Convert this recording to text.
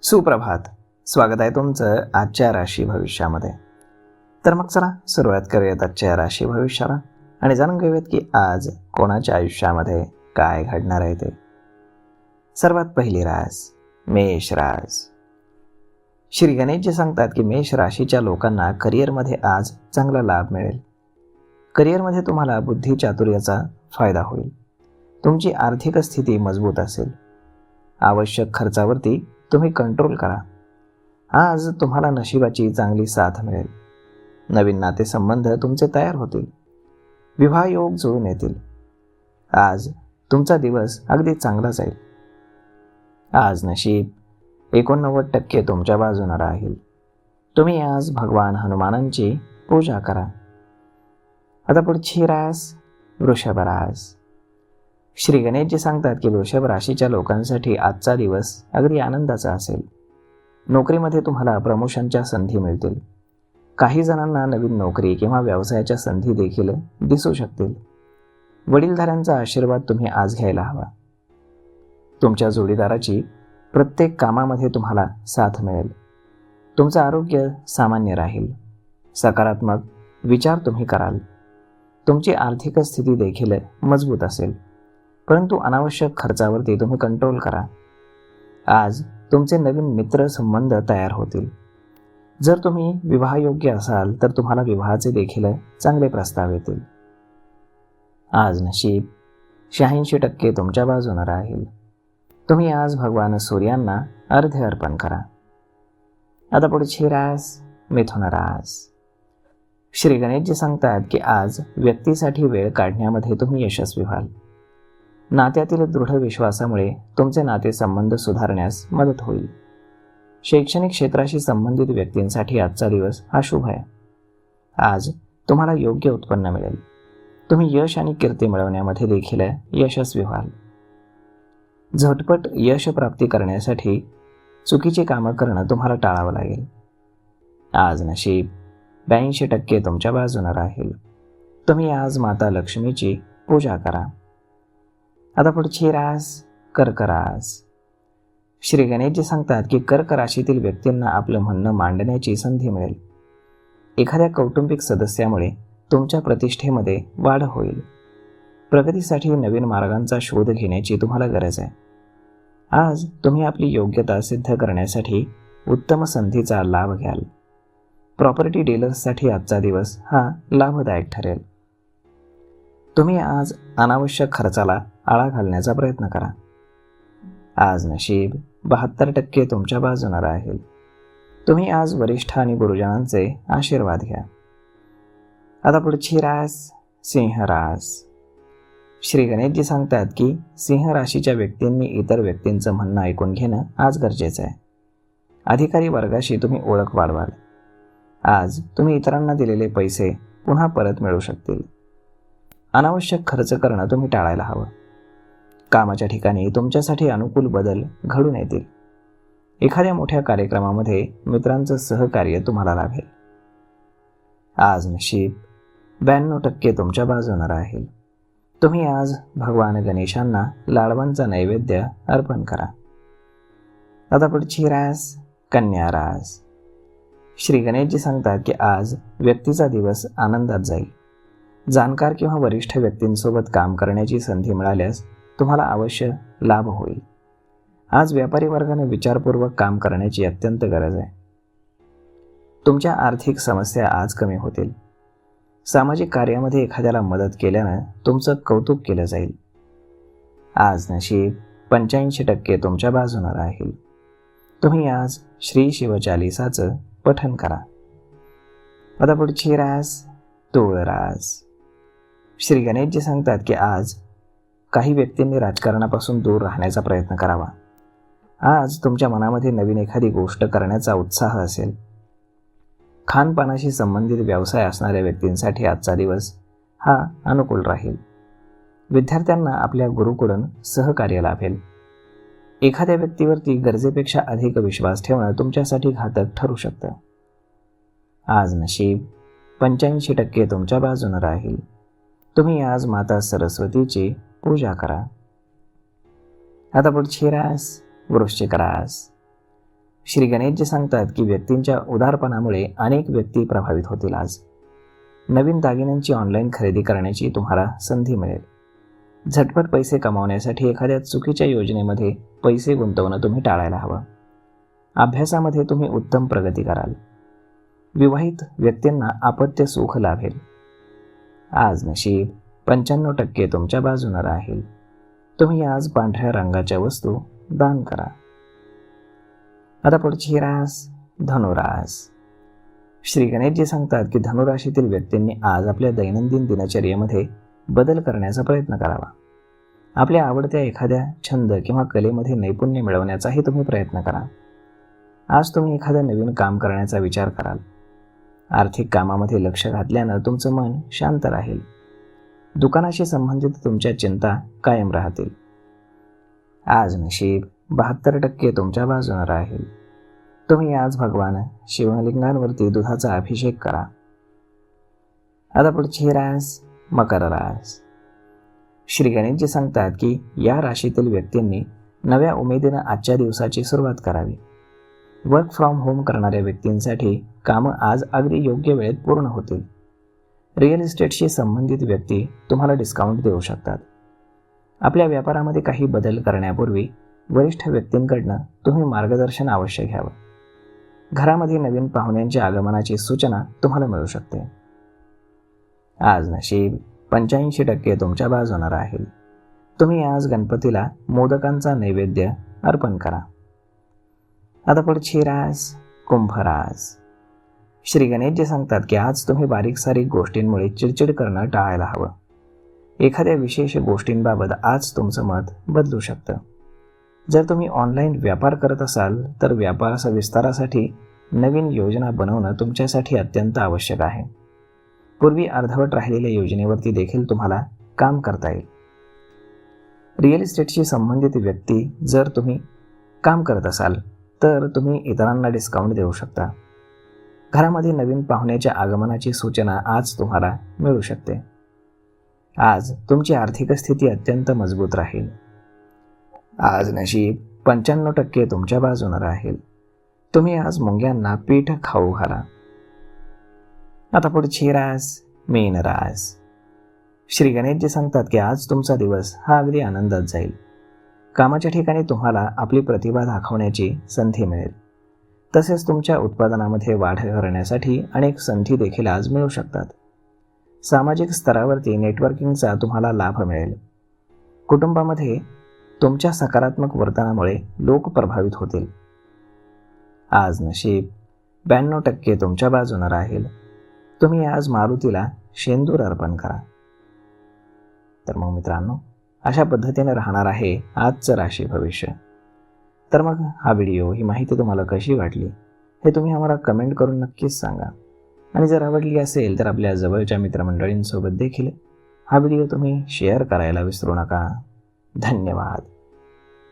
सुप्रभात. स्वागत आहे तुमचं आजच्या राशी भविष्यामध्ये. तर मग चला सुरुवात करूयात आजच्या राशी भविष्याला आणि जाणून घेऊयात की आज कोणाच्या आयुष्यामध्ये काय घडणार आहे ते. सर्वात पहिली रास मेष रास. श्री गणेशजी सांगतात की मेष राशीच्या लोकांना करिअरमध्ये आज चांगला लाभ मिळेल. करिअरमध्ये तुम्हाला बुद्धी चातुर्याचा फायदा होईल. तुमची आर्थिक स्थिती मजबूत असेल. आवश्यक खर्चावरती तुम्ही कंट्रोल करा. आज तुम्हाला नशिबाची चांगली साथ मिळेल. नवीन नातेसंबंध तुमचे तयार होतील. विवाह योग जुळून येतील. आज तुमचा दिवस अगदी चांगला जाईल. आज नशीब 89% तुमच्या बाजूने राहील. तुम्ही आज भगवान हनुमानांची पूजा करा. आता पुढची रास वृषभ रास. श्री गणेशजी सांगतात की वृषभ राशीच्या लोकांसाठी आजचा दिवस अगदी आनंदाचा असेल. नोकरीमध्ये तुम्हाला प्रमोशनच्या संधी मिळतील. काही जणांना नवीन नोकरी किंवा व्यवसायाच्या संधी देखील दिसू शकतील. वडीलधाऱ्यांचा आशीर्वाद तुम्ही आज घ्यायला हवा. तुमच्या जोडीदाराची प्रत्येक कामामध्ये तुम्हाला साथ मिळेल. तुमचं आरोग्य सामान्य राहील. सकारात्मक विचार तुम्ही कराल. तुमची आर्थिक स्थिती देखील मजबूत असेल. परंतु अनावश्यक खर्चावरती तुम्ही कंट्रोल करा. आज तुमचे नवीन मित्र संबंध तयार होतील. जर तुम्ही विवाहयोग्य असाल तर तुम्हाला विवाहाचे देखील चांगले प्रस्ताव येतील. आज नशीब 86% तुमच्या बाजूने राहील. तुम्ही आज भगवान सूर्यांना अर्घ्य अर्पण करा. आता पुढची रास मिथुन रास. श्री गणेशजी सांगतात की आज व्यक्तीसाठी वेळ काढण्यामध्ये तुम्ही यशस्वी व्हाल. नात्यातील दृढ विश्वासामुळे तुमचे नातेसंबंध सुधारण्यास मदत होईल. शैक्षणिक क्षेत्राशी संबंधित व्यक्तींसाठी आजचा दिवस हा शुभ आहे. आज तुम्हाला योग्य उत्पन्न मिळेल. तुम्ही यश आणि कीर्ती मिळवण्यामध्ये देखील यशस्वी व्हाल. झटपट यश प्राप्ती करण्यासाठी चुकीची कामं करणं तुम्हाला टाळावं लागेल. आज नशीब 82% तुमच्या बाजूने राहील. तुम्ही आज माता लक्ष्मीची पूजा करा. आता पुढची रास कर्क रास. श्री गणेशजी सांगतात की कर्क राशीतील व्यक्तींना आपलं म्हणणं मांडण्याची संधी मिळेल. एखाद्या कौटुंबिक सदस्यामुळे तुमच्या प्रतिष्ठेमध्ये वाढ होईल. प्रगतीसाठी नवीन मार्गांचा शोध घेण्याची तुम्हाला गरज आहे. आज तुम्ही आपली योग्यता सिद्ध करण्यासाठी उत्तम संधीचा लाभ घ्याल. प्रॉपर्टी डीलर्ससाठी आजचा दिवस हा लाभदायक ठरेल. तुम्ही आज अनावश्यक खर्चाला आळा घालण्याचा प्रयत्न करा. आज नशीब 72% तुमच्या बाजूने राहील. तुम्ही आज वरिष्ठ आणि गुरुजनांचे आशीर्वाद घ्या. आता पुढची रास सिंह रास. श्री गणेशजी सांगतात की सिंह राशीच्या व्यक्तींनी इतर व्यक्तींचं म्हणणं ऐकून घेणं आज गरजेचं आहे. अधिकारी वर्गाशी तुम्ही ओळख वाढवाल. आज तुम्ही इतरांना दिलेले पैसे पुन्हा परत मिळू शकतील. अनावश्यक खर्च करणं तुम्ही टाळायला हवं. कामाच्या ठिकाणी तुमच्यासाठी अनुकूल बदल घडून येतील. एखाद्या मोठ्या कार्यक्रमामध्ये मित्रांचं सहकार्य तुम्हाला लाभेल. आज नशीब 92% तुमच्या बाजूने राहील. तुम्ही आज भगवान गणेशांना लाडवांचा नैवेद्य अर्पण करा. आता पुढची रास कन्या रास. श्री गणेशजी सांगतात की आज व्यक्तीचा दिवस आनंदात जाईल. जाणकार किंवा वरिष्ठ व्यक्तींसोबत काम करण्याची संधी मिळाल्यास तुम्हाला अवश्य लाभ होईल. आज व्यापारी वर्गाने विचारपूर्वक काम करण्याची अत्यंत गरज आहे. तुमच्या आर्थिक समस्या आज कमी होतील. सामाजिक कार्यामध्ये एखाद्याला मदत केल्यानं तुमचं कौतुक केलं जाईल. आज नशीब 85% तुमच्या बाजूने राहील. तुम्ही आज श्री शिवचालिसाचं पठण करा. आता पुढची रास तुळ रास. श्री गणेशजी सांगतात की आज काही व्यक्तींनी राजकारणापासून दूर राहण्याचा प्रयत्न करावा. आज तुमच्या मनामध्ये नवीन एखादी गोष्ट करण्याचा उत्साह असेल. खानपानाशी संबंधित व्यवसाय असणाऱ्या व्यक्तींसाठी आजचा दिवस हा अनुकूल राहील. विद्यार्थ्यांना आपल्या गुरूकडून सहकार्य लाभेल. एखाद्या व्यक्तीवरती गरजेपेक्षा अधिक विश्वास ठेवणं तुमच्यासाठी घातक ठरू शकतं. आज नशीब 85% तुमच्या बाजूने राहील. तुम्ही आज माता सरस्वतीची पूजा करा. आता पुढची रास वृश्चिक रास. श्री गणेशजी सांगतात की व्यक्तींच्या उदारपणामुळे अनेक व्यक्ती प्रभावित होतील. आज नवीन दागिन्यांची ऑनलाईन खरेदी करण्याची तुम्हाला संधी मिळेल. झटपट पैसे कमावण्यासाठी एखाद्या चुकीच्या योजनेमध्ये पैसे गुंतवणं तुम्ही टाळायला हवं. अभ्यासामध्ये तुम्ही उत्तम प्रगती कराल. विवाहित व्यक्तींना अपत्य सुख लाभेल. आज नशीब 95% तुमच्या बाजूने राहील. तुम्ही आज पांढऱ्या रंगाच्या वस्तू दान करा. आता पुढची रास धनुरास. श्री गणेशजी सांगतात की धनुराशीतील व्यक्तींनी आज आपल्या दैनंदिन दिनचर्येमध्ये बदल करण्याचा प्रयत्न करावा. आपल्या आवडत्या एखाद्या छंद किंवा कलेमध्ये नैपुण्य मिळवण्याचाही तुम्ही प्रयत्न करा. आज तुम्ही एखादं नवीन काम करण्याचा विचार कराल. आर्थिक कामामध्ये लक्ष घातल्यानं तुमचं मन शांत राहील. दुकानाशी संबंधित तुमच्या चिंता कायम राहतील. आज नशीब 72% तुमच्या बाजूने राहील. तुम्ही आज भगवान शिवलिंगांवरती दुधाचा अभिषेक करा. आता पुढची रास मकर रास. श्री गणेशजी सांगतात की या राशीतील व्यक्तींनी नव्या उमेदीनं आजच्या दिवसाची सुरुवात करावी. वर्क फ्रॉम होम करणाऱ्या व्यक्तींसाठी कामं आज अगदी योग्य वेळेत पूर्ण होतील. रिअल इस्टेटशी संबंधित व्यक्ती तुम्हाला डिस्काउंट देऊ शकतात. आपल्या व्यापारामध्ये काही बदल करण्यापूर्वी वरिष्ठ व्यक्तींकडनं तुम्ही मार्गदर्शन अवश्य घ्यावं. घरामध्ये नवीन पाहुण्यांच्या आगमनाची सूचना तुम्हाला मिळू शकते. आज नशीब 85% तुमच्या बाजूने राहील. तुम्ही आज गणपतीला मोदकांचा नैवेद्य अर्पण करा. आता पुढची रास कुंभ रास. श्री गणेशजी सांगतात की आज तुम्ही बारीक सारीक गोष्टींमुळे चिडचिड करणं टाळायला हवं. एखाद्या विशेष गोष्टींबाबत आज तुमचं मत बदलू शकतं. जर तुम्ही ऑनलाईन व्यापार करत असाल तर व्यापाराच्या विस्तारासाठी नवीन योजना बनवणं तुमच्यासाठी अत्यंत आवश्यक आहे. पूर्वी अर्धवट राहिलेल्या योजनेवरती देखील तुम्हाला काम करता येईल. रिअल इस्टेटशी संबंधित व्यक्ती जर तुम्ही काम करत असाल तर तुम्ही इतरांना डिस्काउंट देऊ शकता. घरामध्ये नवीन पाहुण्याच्या आगमनाची सूचना आज तुम्हाला मिळू शकते. आज तुमची आर्थिक स्थिती अत्यंत मजबूत राहील. आज नशीब 95% तुमच्या बाजूने राहील. तुम्ही आज मुंग्यांना पीठ खाऊ घाला. आता पुढची रास मीन रास. श्री गणेशजी सांगतात की आज तुमचा दिवस हा अगदी आनंदात जाईल. कामाच्या ठिकाणी तुम्हाला आपली प्रतिभा दाखवण्याची संधी मिळेल. तसेच तुमच्या उत्पादनामध्ये वाढ करण्यासाठी अनेक संधी देखील आज मिळू शकतात. सामाजिक स्तरावरती नेटवर्किंगचा तुम्हाला लाभ मिळेल. कुटुंबामध्ये तुमच्या सकारात्मक वर्तनामुळे लोक प्रभावित होतील. आज नशीब 92% तुमच्या बाजूने राहील. तुम्ही आज मारुतीला शेंदूर अर्पण करा. तर मग मित्रांनो, अशा पद्धतीने राहणार आहे आजचं राशी भविष्य. तर मग हा व्हिडिओ, ही माहिती तुम्हाला कशी वाटली हे तुम्ही आम्हाला कमेंट करून नक्कीच सांगा. आणि जर आवडली असेल तर आपल्या जवळच्या मित्रमंडळींसोबत देखील हा व्हिडिओ तुम्ही शेअर करायला विसरू नका. धन्यवाद.